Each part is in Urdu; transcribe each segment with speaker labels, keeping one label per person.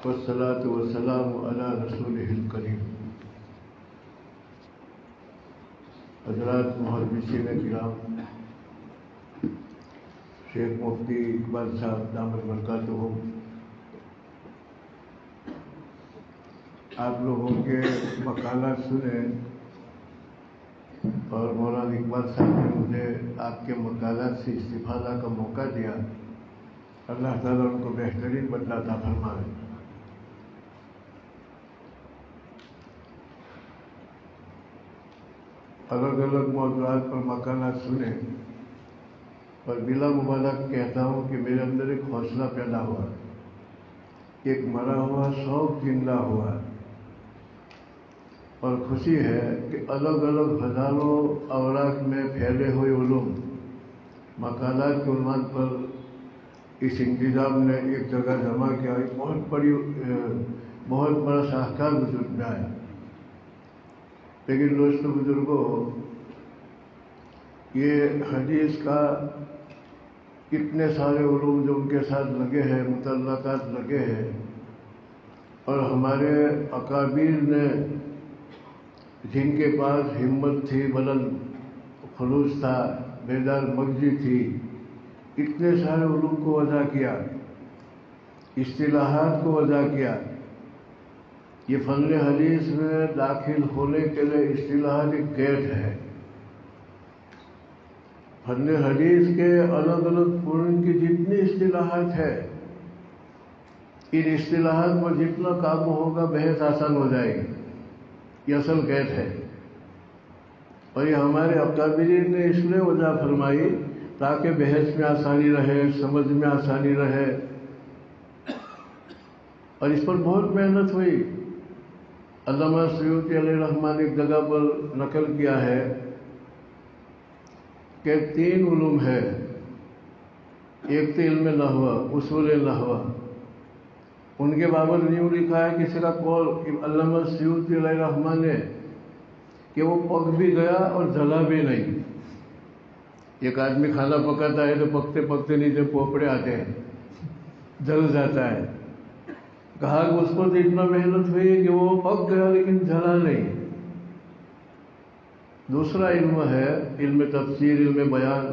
Speaker 1: والصلاة والسلام على رسوله الکریم۔ حضرات محدثین کرام، شیخ مفتی اقبال صاحب دامت برکاتہم، آپ لوگوں کے مقالات سنے اور مولانا اقبال صاحب نے مجھے آپ کے مقالات سے استفادہ کا موقع دیا۔ اللہ تعالیٰ ان کو بہترین بدلہ عطا فرمائے۔ الگ الگ موضوعات پر مقالات سنے اور بلا مبالغہ کہتا ہوں کہ میرے اندر ایک حوصلہ پیدا ہوا، ایک مرا ہوا شوق زندہ ہوا، اور خوشی ہے کہ الگ الگ ہزاروں اوراق میں پھیلے ہوئے علوم مقالات کے عنوان پر اس انتظام نے ایک جگہ جمع کیا۔ ایک بہت بڑا شاہکار وجود میں آیا۔ لیکن دوستوں بزرگوں، یہ حدیث کا اتنے سارے علوم جو ان کے ساتھ لگے ہیں، متعلقات لگے ہیں، اور ہمارے اکابر نے جن کے پاس ہمت تھی، بلند خلوص تھا، بیدار مغزی تھی، اتنے سارے علوم کو وضع کیا، اصطلاحات کو وضع کیا۔ یہ فن حدیث میں داخل ہونے کے لیے اصطلاحات ایک گیٹ ہے۔ فن حدیث کے الگ الگ علوم کی جتنی اصطلاحات ہے، ان اصطلاحات پر جتنا قابو ہوگا بحث آسان ہو جائے گی۔ یہ اصل گیٹ ہے، اور یہ ہمارے اکابرین نے اس لیے وضع فرمائی تاکہ بحث میں آسانی رہے، سمجھ میں آسانی رہے، اور اس پر بہت محنت ہوئی۔ علامہ سیوطی علیہ الرحمٰن ایک جگہ پر نقل کیا ہے کہ 3 علوم ہے، ایک تو علم نحو، اصول نحو۔ ان کے بابت یوں لکھا ہے کسی کا قول علامہ سیوطی علیہ الرحمٰن نے کہ وہ پک بھی گیا اور جلا بھی نہیں۔ ایک آدمی کھانا پکاتا ہے تو پکتے پکتے نیچے پوپڑے آتے ہیں، جل جاتا ہے۔ کہا کہ اس کو تو اتنا محنت ہوئی کہ وہ پک گیا لیکن جلا نہیں۔ دوسرا علم ہے علم تفسیر، علم بیان،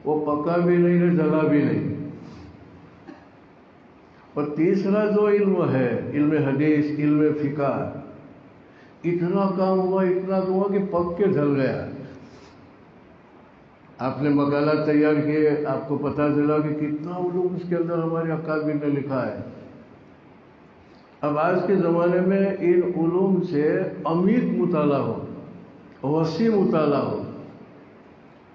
Speaker 1: وہ پکا بھی نہیں، جلا بھی نہیں۔ اور تیسرا جو علم ہے علم حدیث، علم فقہ، اتنا کام ہوا کہ پک کے جل گیا۔ آپ نے مقالات تیار کیے، آپ کو پتہ چلا کہ کتنا علوم اس کے اندر ہمارے اکابر نے لکھا ہے۔ اب آج کے زمانے میں ان علوم سے عمیق مطالعہ ہو، وسیع مطالعہ ہو،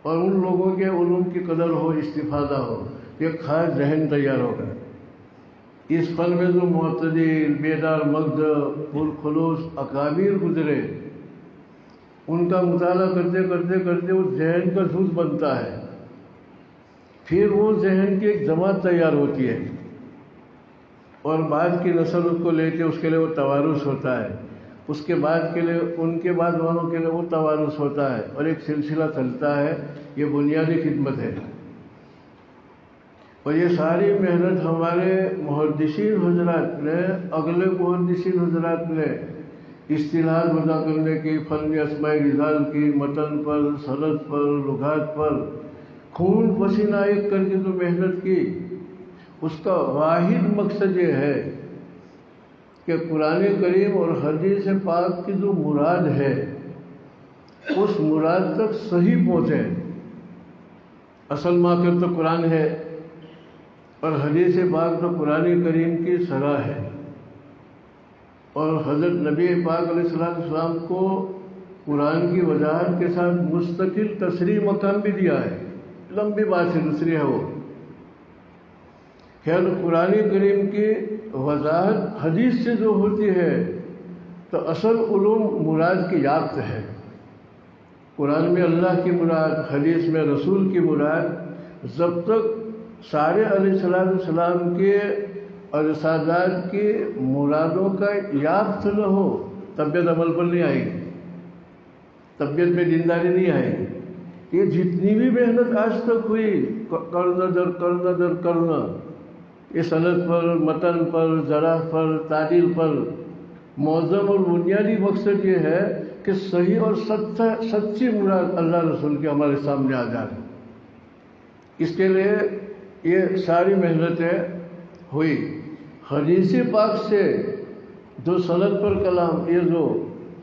Speaker 1: اور ان لوگوں کے علوم کی قدر ہو، استفادہ ہو، ایک خاص ذہن تیار ہوگا۔ اس فن میں جو معتدل، بیدار مغز، پرخلوص اکابر گزرے، ان کا مطالعہ کرتے کرتے کرتے وہ ذہن کا جز بنتا ہے۔ پھر وہ ذہن کی ایک جماعت تیار ہوتی ہے، اور بعد کی نسل اس کو لیتے، اس کے لیے وہ توارث ہوتا ہے، اس کے بعد کے لیے ان کے بعد والوں کے لیے وہ توارث ہوتا ہے، اور ایک سلسلہ چلتا ہے۔ یہ بنیادی خدمت ہے، اور یہ ساری محنت ہمارے محدثین حضرات نے، اگلے محدثین حضرات نے اصطلاحات وضع کرنے کی، فن اسماء رجال کی، متن پر، سند پر، لغات پر خون پسینہ ایک کر کے جو محنت کی، اس کا واحد مقصد یہ ہے کہ قرآن کریم اور حدیث پاک کی جو مراد ہے اس مراد تک صحیح پہنچے۔ اصل ماخذ تو قرآن ہے، اور حدیث پاک تو قرآن کریم کی شرح ہے، اور حضرت نبی پاک علیہ السلام کو قرآن کی وضاحت کے ساتھ مستقل تصریح مقام بھی دیا ہے۔ لمبی بات ہے، دوسری ہے وہ۔ خیر، قرآن کریم کی وضاحت حدیث سے جو ہوتی ہے تو اصل علوم مراد کی یافت ہے۔ قرآن میں اللہ کی مراد، حدیث میں رسول کی مراد، جب تک سارے علیہ السلام کے اور رسالات کی مرادوں کا یافت نہ ہو، طبیعت عمل پر نہیں آئے گی، طبیعت میں دینداری نہیں آئے گی۔ یہ جتنی بھی محنت آج تک ہوئی، کرنا در کرنا در کرنا، یہ سند پر، متن پر، ذرا پر، تعدیل پر معظم اور بنیادی مقصد یہ ہے کہ صحیح اور سچی مراد اللہ رسول کے ہمارے سامنے آ جائے۔ اس کے لیے یہ ساری محنتیں ہوئی۔ حدیث پاک سے جو سند پر کلام، یہ جو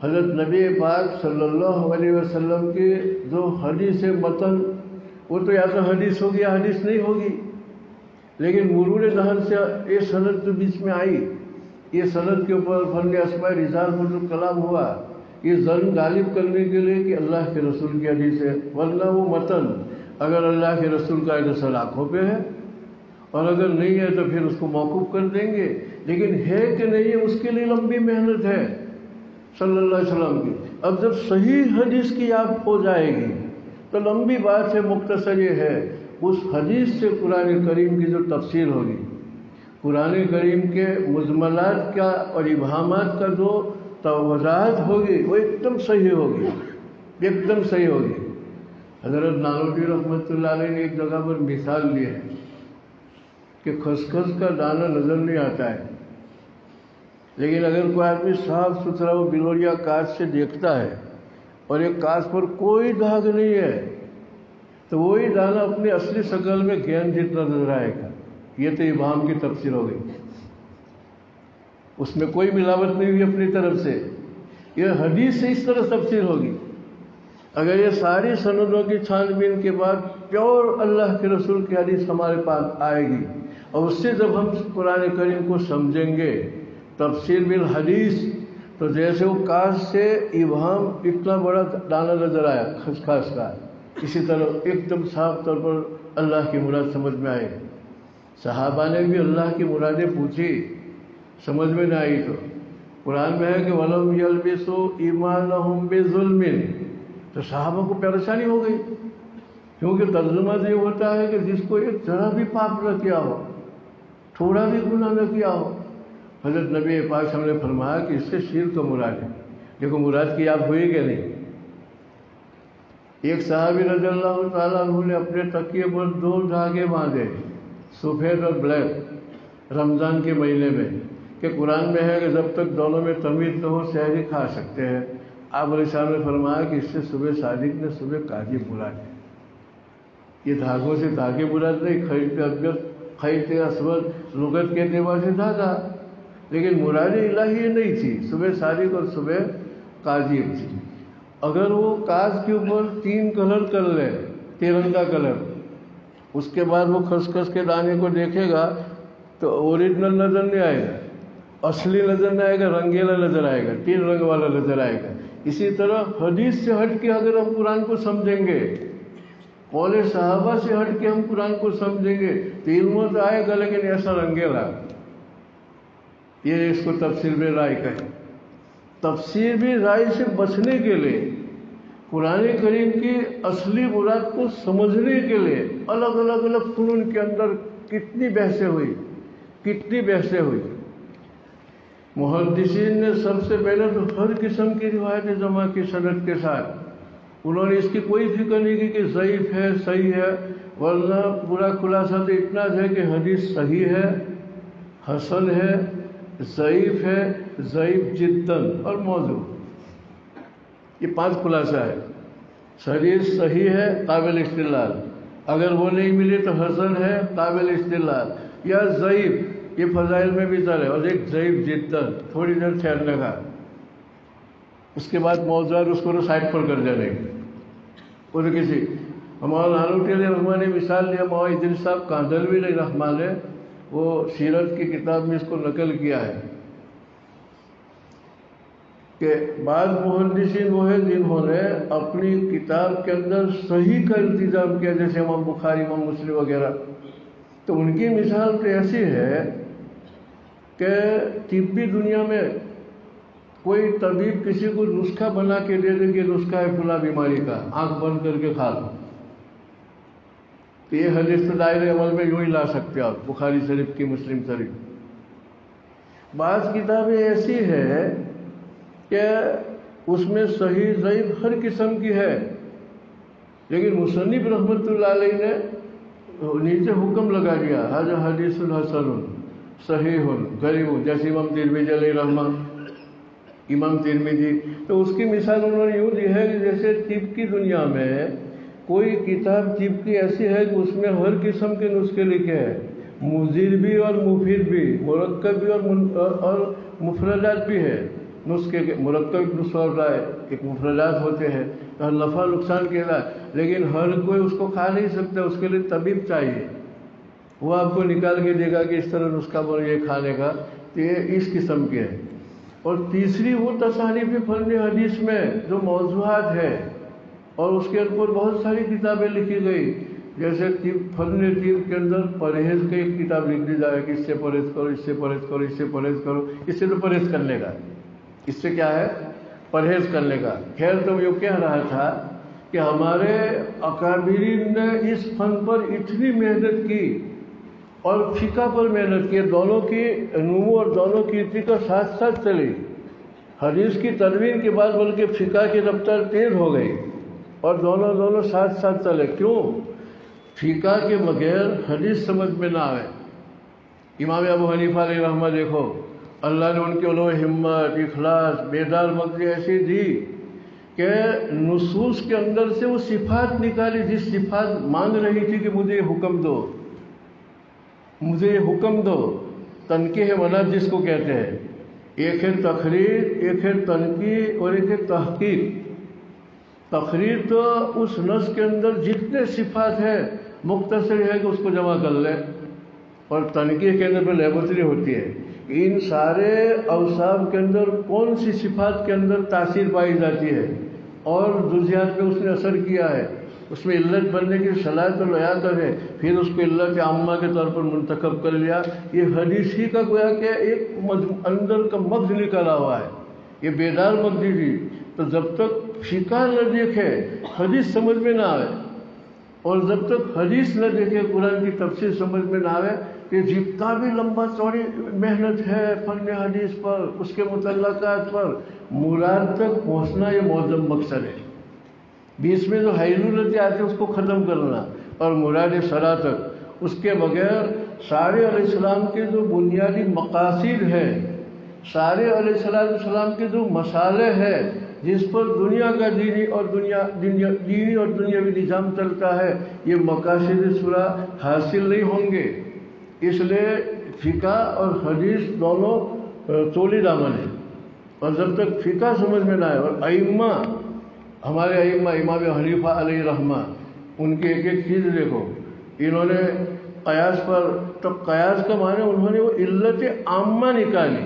Speaker 1: حضرت نبی پاک صلی اللہ علیہ وسلم کی جو حدیث متن، وہ تو یا تو حدیث ہوگی یا حدیث نہیں ہوگی، لیکن مرور ذہن سے یہ سند جو بیچ میں آئی، یہ سند کے اوپر فن اسماء رجال پر جو کلام ہوا، یہ ظن غالب کرنے کے لیے کہ اللہ کے رسول کی حدیث ہے، ورنہ وہ متن اگر اللہ کے رسول کا اثر آنکھوں پہ ہے اور اگر نہیں ہے تو پھر اس کو موقوف کر دیں گے، لیکن ہے کہ نہیں ہے اس کے لیے لمبی محنت ہے صلی اللہ علیہ وسلم کی۔ اب جب صحیح حدیث کی یاد ہو جائے گی تو لمبی بات ہے، مختصر یہ ہے، اس حدیث سے قرآن کریم کی جو تفسیر ہوگی، قرآن کریم کے مجملات کا اور ابہامات کا جو وضاحت ہوگی وہ ایک دم صحیح ہوگی، ایک دم صحیح ہوگی۔ حضرت نانوتوی رحمۃ اللہ علیہ نے ایک جگہ پر مثال لی ہے کہ خسخس کا دانہ نظر نہیں آتا ہے، لیکن اگر کوئی آدمی صاف ستھرا وہ بلوریا کاچ سے دیکھتا ہے اور ایک کاچ پر کوئی داغ نہیں ہے تو وہی دانہ اپنی اصلی شکل میں گیند جتنا نظر آئے گا۔ یہ تو ابہام کی تفسیر ہو گئی، اس میں کوئی ملاوٹ نہیں ہوئی اپنی طرف سے، یہ حدیث سے اس طرح تفسیر ہوگی۔ اگر یہ ساری سندوں کی چھان بین کے بعد پیور اللہ کے رسول کی حدیث ہمارے پاس آئے گی اور اس سے جب ہم قرآن کریم کو سمجھیں گے تفسیر بالحدیث، تو جیسے وہ کاش سے ابہام اتنا بڑا دانہ نظر آیا خسخاس کا، اسی طرح ایک دم صاف طور پر اللہ کی مراد سمجھ میں آئے۔ صحابہ نے بھی اللہ کی مرادیں پوچھی، سمجھ میں نہ آئی تو قرآن میں ہے کہ وَلَمْ يَلْبِسُوا إِيمَانَهُمْ بِظُلْمٍ، تو صحابہ کو پریشانی ہو گئی، کیونکہ ترجمہ یہ ہوتا ہے کہ جس کو ایک ذرا بھی پاپ نہ کیا ہو، تھوڑا بھی گناہ نہ کیا ہو۔ حضرت نبی پاک ہم نے فرمایا کہ اس سے شرک کا مراد ہے۔ دیکھو مراد کی آپ ہوئی کہ نہیں؟ ایک صحابی رضی اللہ تعالیٰ عنہ نے اپنے تکیے پر 2 دھاگے باندھے، سفید اور بلیک، رمضان کے مہینے میں، کہ قرآن میں ہے کہ جب تک دونوں میں تمیز نہ ہو سحری کھا سکتے ہیں۔ آپ علیہ السلام نے فرمایا کہ اس سے صبح صادق نے صبح کاذب مراد ہے۔ یہ دھاگوں سے دھاگے مراد نہیں، خیط ابیض خیط اسود لغت کے اعتبار سے دھاگا، لیکن مراد الہی یہ نہیں تھی، صبح صادق اور صبح کاذب تھی۔ اگر وہ کاغذ کے اوپر 3 کلر کر لے، ترنگا کلر، اس کے بعد وہ خسخس کے دانے کو دیکھے گا تو اوریجنل نظر نہیں آئے گا، اصلی نظر نہیں آئے گا، رنگیلا نظر آئے گا، 3 رنگ والا نظر آئے گا۔ اسی طرح حدیث سے ہٹ کے اگر ہم قرآن کو سمجھیں گے، قول صحابہ سے ہٹ کے ہم قرآن کو سمجھیں گے تو علم تو آئے گا لیکن ایسا رنگیلا۔ یہ اس کو تفسیر میں رائے کہیں۔ تفسیر بھی رائے سے بچنے کے لیے قرآن کریم کی اصلی مراد کو سمجھنے کے لیے الگ الگ فنون کے اندر کتنی بحثیں ہوئی۔ محدثین نے سب سے پہلے تو ہر قسم کی روایتیں جمع کی سند کے ساتھ، انہوں نے اس کی کوئی فکر نہیں کی کہ ضعیف ہے صحیح ہے، ورنہ پورا خلاصہ تو اتنا ہے کہ حدیث صحیح ہے، حسن ہے، ضعیف ہے، ضعیف جداً اور موضوع، یہ 5 خلاصہ ہے۔ حدیث صحیح ہے، قابل استدلال، اگر وہ نہیں ملی تو حسن ہے، قابل استدلال، یا ضعیف، یہ فضائل میں بھی ذر ہے، اور ایک ضعیف جداً، تھوڑی دیر ٹھہرنے کا، اس کے بعد موضوع اس کو سائڈ پر کر جانے اور کسی ہمارا نانوتوی علیہ رحمٰن نے مثال لیا، مولانا ادریس صاحب کاندھلوی علیہ رحمٰن نے وہ سیرت کی کتاب میں اس کو نقل کیا ہے کہ بعض محدثین وہ ہیں جنہوں نے اپنی کتاب کے اندر صحیح کا التزام کیا، جیسے امام بخاری، امام مسلم وغیرہ، تو ان کی مثال تو ایسی ہے کہ طبی دنیا میں کوئی طبیب کسی کو نسخہ بنا کے دے دے کہ نسخہ ہے فلاں بیماری کا، آنکھ بند کر کے کھا لو، تو یہ حدیث تو دائرے عمل میں یوں ہی لا سکتے آپ، بخاری شریف کی، مسلم شریف۔ بعض کتابیں ایسی ہے کہ اس میں صحیح ضعیف ہر قسم کی ہے، لیکن مصنف رحمۃ اللہ علیہ نے نیچے حکم لگا دیا حض حدیث الحسن صحیح غریب، جیسے امام ترمذی علیہ رحمہ، امام ترمذی، تو اس کی مثال انہوں نے یوں دی ہے کہ جیسے طب کی دنیا میں کوئی کتاب طب کی ایسی ہے کہ اس میں ہر قسم کے نسخے لکھے ہیں، مضر بھی اور مفید بھی، مرکب بھی اور مفردات بھی ہے، نسخے کے مرکب نسخہ ہوتا ہے، ایک مفردات ہوتے ہیں، نفع نقصان کے علاج، لیکن ہر کوئی اس کو کھا نہیں سکتا، اس کے لیے طبیب چاہیے، وہ آپ کو نکال کے دے گا کہ اس طرح نسخہ بولے یہ کھانے کا، تو یہ اس قسم کے ہے۔ اور تیسری وہ تصانیف فن حدیث میں جو موضوعات ہے اور اس کے اوپر بہت ساری کتابیں لکھی گئی، جیسے فن طب کے اندر پرہیز کی ایک کتاب لکھ دی جائے کہ اس سے پرہیز کرو، اس سے پرہیز کرو، اس سے پرہیز کرو، اس سے تو پرہیز کرنے کا، اس سے کیا ہے پرہیز کرنے کا۔ خیر تو یوں کہہ رہا تھا کہ ہمارے اکابرین نے اس فن پر اتنی محنت کی اور فقہ پر محنت کی، دونوں کی نمو اور دونوں کی ارتقا ساتھ ساتھ چلی، حدیث کی تدوین کے بعد بلکہ فقہ کی رفتار تیز ہو گئی اور دونوں ساتھ ساتھ چلے۔ کیوں؟ فقہ کے بغیر حدیث سمجھ میں نہ آئے۔ امام ابو حنیفہ علیہ رحمہ دیکھو، اللہ نے ان کے علو ہمت، اخلاص، بیدار مغزی ایسی دی کہ نصوص کے اندر سے وہ صفات نکالی، جس صفات مانگ رہی تھی کہ مجھے یہ حکم دو، مجھے یہ حکم دو۔ تنقیح مناط جس کو کہتے ہیں، ایک ہے تقریر، ایک ہے تنقیح اور ایک ہے تحقیق۔ تقریر تو اس نص کے اندر جتنے صفات ہیں مختصر ہے کہ اس کو جمع کر لے، اور تنقیح کے اندر تو لیبورٹری ہوتی ہے، ان سارے اوصاف کے اندر کون سی صفات کے اندر تاثیر پائی جاتی ہے اور جزیات میں اس نے اثر کیا ہے، اس میں علت بننے کی صلاحیت اور لیاقت ہے، پھر اس کو علت عامہ کے طور پر منتخب کر لیا۔ یہ حدیث ہی کا گویا کہ ایک اندر کا مغز نکالا ہوا ہے، یہ بیدار مغزی تھی۔ تو جب تک فقہ نہ دیکھے حدیث سمجھ میں نہ آئے، اور جب تک حدیث نہ دیکھے قرآن کی تفسیر سمجھ میں نہ آئے کہ جتنا بھی لمبا چوڑی محنت ہے فن حدیث پر، اس کے متعلقات پر، مراد تک پہنچنا یہ معظم مقصد ہے۔ بیچ میں جو حیلولتیں آتی ہیں اس کو ختم کرنا اور مراد سرا تک، اس کے بغیر سارے علیہ السلام کے جو بنیادی مقاصد ہیں، سارے علیہ السلام کے جو مصالح ہیں جس پر دنیا کا دینی اور دنیاوی نظام چلتا ہے، یہ مقاصد سورہ حاصل نہیں ہوں گے۔ اس لیے فقہ اور حدیث دونوں تولی دامن ہیں، اور جب تک فقہ سمجھ میں نہ آئے، اور ائمہ، ہمارے ائمہ امام حنیفہ علیہ رحمہ، ان کی ایک ایک چیز دیکھو، انہوں نے قیاس پر، تو قیاس کا معنی انہوں نے وہ علت عامہ نکالی،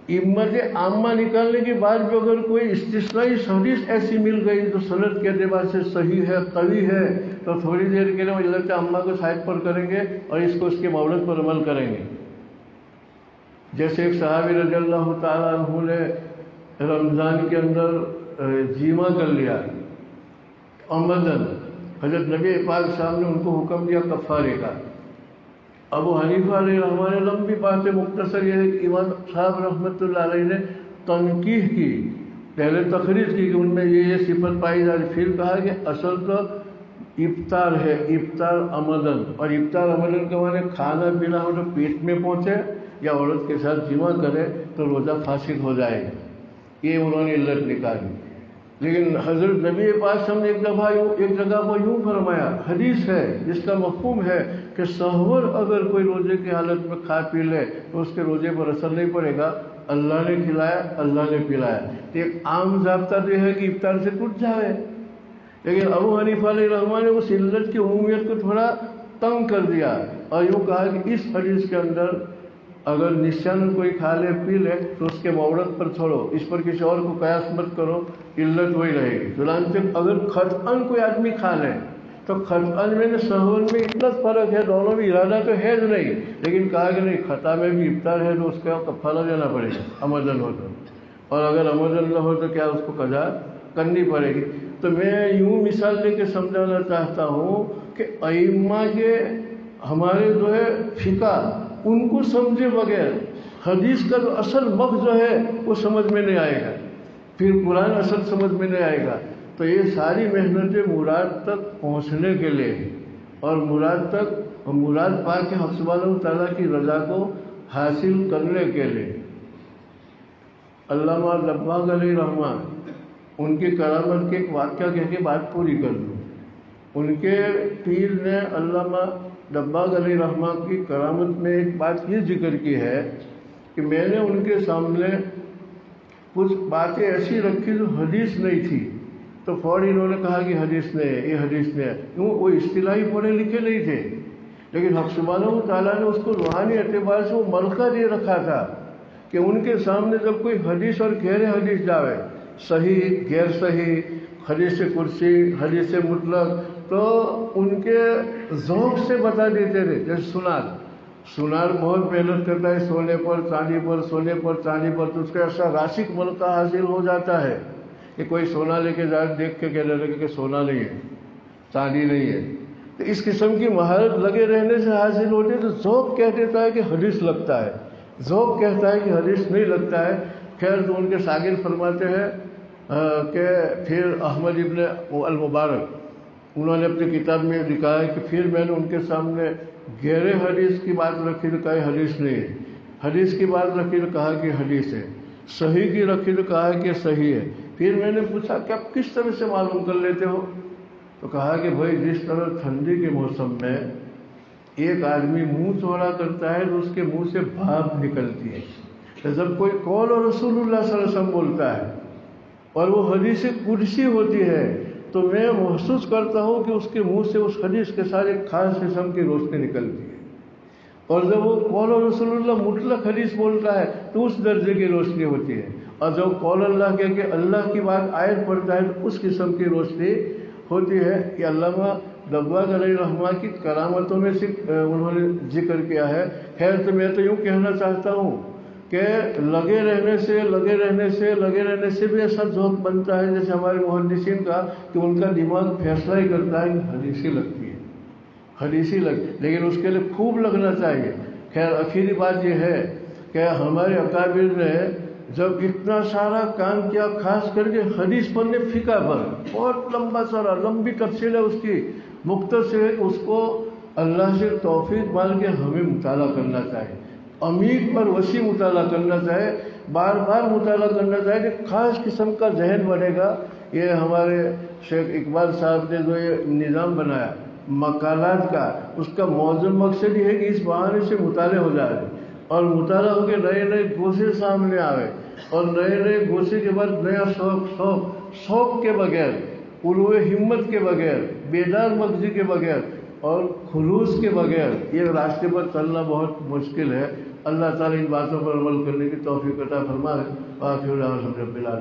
Speaker 1: امت عامہ نکالنے کے بعد بھی اگر کوئی استثنائی حدیث ایسی مل گئی جو سند کے اعتبار سے صحیح ہے، قوی ہے، تو تھوڑی دیر کے لیے وہ علت عامہ کو سائڈ پر کریں گے اور اس کو اس کے مورد پر عمل کریں گے۔ جیسے ایک صحابی رضی اللہ تعالیٰ عنہ نے رمضان کے اندر جیما کر لیا عمدن، حضرت نبی پاک صاحب نے ان کو حکم دیا کفارے کا۔ ابو حنیفہ علیہ رحمہ نے لمبی باتیں، مختصر یہ ہے کہ امام صاحب رحمۃ اللہ علیہ نے تنقیح کی، پہلے تقریر کی کہ ان میں یہ صفت پائی جاتی، پھر کہا کہ اصل تو افطار ہے، افطار عمدن، اور افطار عمدن کا معنی کھانا پینا ہو تو پیٹ میں پہنچے یا عورت کے ساتھ جمع کرے تو روزہ فاسد ہو جائے گا، یہ انہوں نے علت نکالی۔ لیکن حضرت نبی پاک صاحب نے ایک جگہ پر یوں فرمایا، حدیث ہے جس کا مفہوم ہے کہ سحور اگر کوئی روزے کی حالت میں کھا پی لے تو اس کے روزے پر اثر نہیں پڑے گا، اللہ نے کھلایا، اللہ نے پلایا۔ ایک عام ضابطہ تو یہ ہے کہ افطار سے ٹوٹ جائے، لیکن ابو حنیفہ علیہ رحمہ نے اس علت کی عمومیت کو تھوڑا تنگ کر دیا اور یوں کہا کہ اس حدیث کے اندر اگر نشان کوئی کھا لے پی لے تو اس کے مورد پر چھوڑو، اس پر کسی اور کو قیاس مت کرو، علت وہی رہے گی۔ چنانچہ اگر قطعاً کوئی آدمی کھا لے تو قطعاً میں سحور میں اتنا فرق ہے، دونوں میں ارادہ تو ہے نہیں، لیکن کہا کہ نہیں خطا میں بھی افطار ہے تو اس کا کفارہ دینا پڑے گا عمدن ہو تو، اور اگر عمدن نہ ہو تو کیا اس کو قضا کرنی پڑے گی۔ تو میں یوں مثال دے کے سمجھانا چاہتا ہوں کہ ائمہ کے ہمارے جو ہے فقہ، ان کو سمجھے بغیر حدیث کا جو اصل مغز جو ہے وہ سمجھ میں نہیں آئے گا، پھر قرآن اصل سمجھ میں نہیں آئے گا۔ تو یہ ساری محنتیں مراد تک پہنچنے کے لیے، اور مراد پا کے حق سبحانہ و تعالیٰ کی رضا کو حاصل کرنے کے لیے علامہ دباغ علیہ رحمٰن ان کی کرامت کے ایک واقعہ کہہ کے بات پوری کر دوں. ان کے پیر نے علامہ دباغ علیہ رحمٰن کی کرامت میں ایک بات یہ ذکر کی ہے کہ میں نے ان کے سامنے کچھ باتیں ایسی رکھی جو حدیث نہیں تھی تو فوراً انہوں نے کہا کہ حدیث نہیں ہے، یہ حدیث نہیں ہے. کیوں؟ وہ اصطلاحی پڑھے لکھے نہیں تھے، لیکن حق سبحانہ و تعالیٰ نے اس کو روحانی اعتبار سے وہ ملکہ دے رکھا تھا کہ ان کے سامنے جب کوئی حدیث اور غیر حدیث جاوے، صحیح غیر صحیح، حدیث کرسی، حدیث مطلق، تو ان کے ذوق سے بتا دیتے تھے. جیسے سنار بہت محنت کرتا ہے سونے پر چاندی پر، سونے پر چاندی پر، تو اس کا ایسا راسک ملکہ حاصل ہو جاتا ہے کہ کوئی سونا لے کے جائے دیکھ کے کہنے لگے کہ سونا نہیں ہے، چاندی نہیں ہے. تو اس قسم کی مہارت لگے رہنے سے حاصل ہوتی ہے. تو ذوق کہہ دیتا ہے کہ حدیث لگتا ہے، ذوق کہتا ہے کہ حدیث نہیں لگتا ہے. خیر تو ان کے شاگرد فرماتے ہیں کہ پھر احمد ابن المبارک انہوں نے اپنی کتاب میں لکھا ہے کہ پھر میں نے ان کے سامنے غیر حدیث کی بات رکھی تو کہا حدیث نہیں ہے، حدیث کی بات رکھی تو کہا کہ حدیث ہے، صحیح کی رکھی تو کہا کہ صحیح ہے. پھر میں نے پوچھا کہ آپ کس طرح سے معلوم کر لیتے ہو؟ تو کہا کہ بھائی جس طرح ٹھنڈی کے موسم میں ایک آدمی منہ چوڑا کرتا ہے تو اس کے منہ سے بھاپ نکلتی ہے، تو جب کوئی قول اور رسول اللہ صلی اللہ علیہ وسلم بولتا ہے اور وہ حدیث قدسی ہوتی ہے تو میں محسوس کرتا ہوں کہ اس کے منہ سے اس حدیث کے ساتھ ایک خاص قسم کی روشنی نکلتی ہے. اور جب وہ قول اور رسول اللہ مطلق حدیث بولتا ہے تو اس درجے کی روشنی ہوتی ہے. اور جب قول اللہ کہہ کے اللہ کی بات آیت پڑھتا ہے تو اس قسم کی روشنی ہوتی ہے. یہ علامہ دباغ علیہ رحمٰن کی کرامتوں میں سے انہوں نے ذکر کیا ہے. خیر تو میں تو یوں کہنا چاہتا ہوں کہ لگے رہنے سے بھی ایسا ذوق بنتا ہے جیسے ہمارے محدثین کا کہ ان کا دماغ فیصلہ ہی کرتا ہے کہ حدیثی لگتی ہے، حدیثی لیکن اس کے لیے خوب لگنا چاہیے. خیر آخری بات یہ ہے کہ ہمارے اکابر نے جب اتنا سارا کام کیا، خاص کر کے حدیث پر نے فقہ پر بہت لمبی تفصیل ہے اس کی، مختصر ہے کہ اس کو اللہ سے توفیق مانگ کے ہمیں مطالعہ کرنا چاہیے، عمیق پر وسیع مطالعہ کرنا چاہے، بار بار مطالعہ کرنا چاہے کہ خاص قسم کا ذہن بنے گا. یہ ہمارے شیخ اقبال صاحب نے جو یہ نظام بنایا مقالات کا، اس کا موزم مقصد یہ ہے کہ اس بہانے سے مطالعہ ہو جائے اور مطالعہ ہو کے نئے گوشے سامنے آئے، اور نئے گوشے کے بعد نیا شوق کے بغیر، علو ہمت کے بغیر، بیدار مغزی کے بغیر اور خلوص کے بغیر یہ راستے پر چلنا بہت مشکل ہے. اللہ تعالیٰ ان باتوں پر عمل کرنے کی توفیق عطا فرمائے. آخر دعوانا الحمد للہ.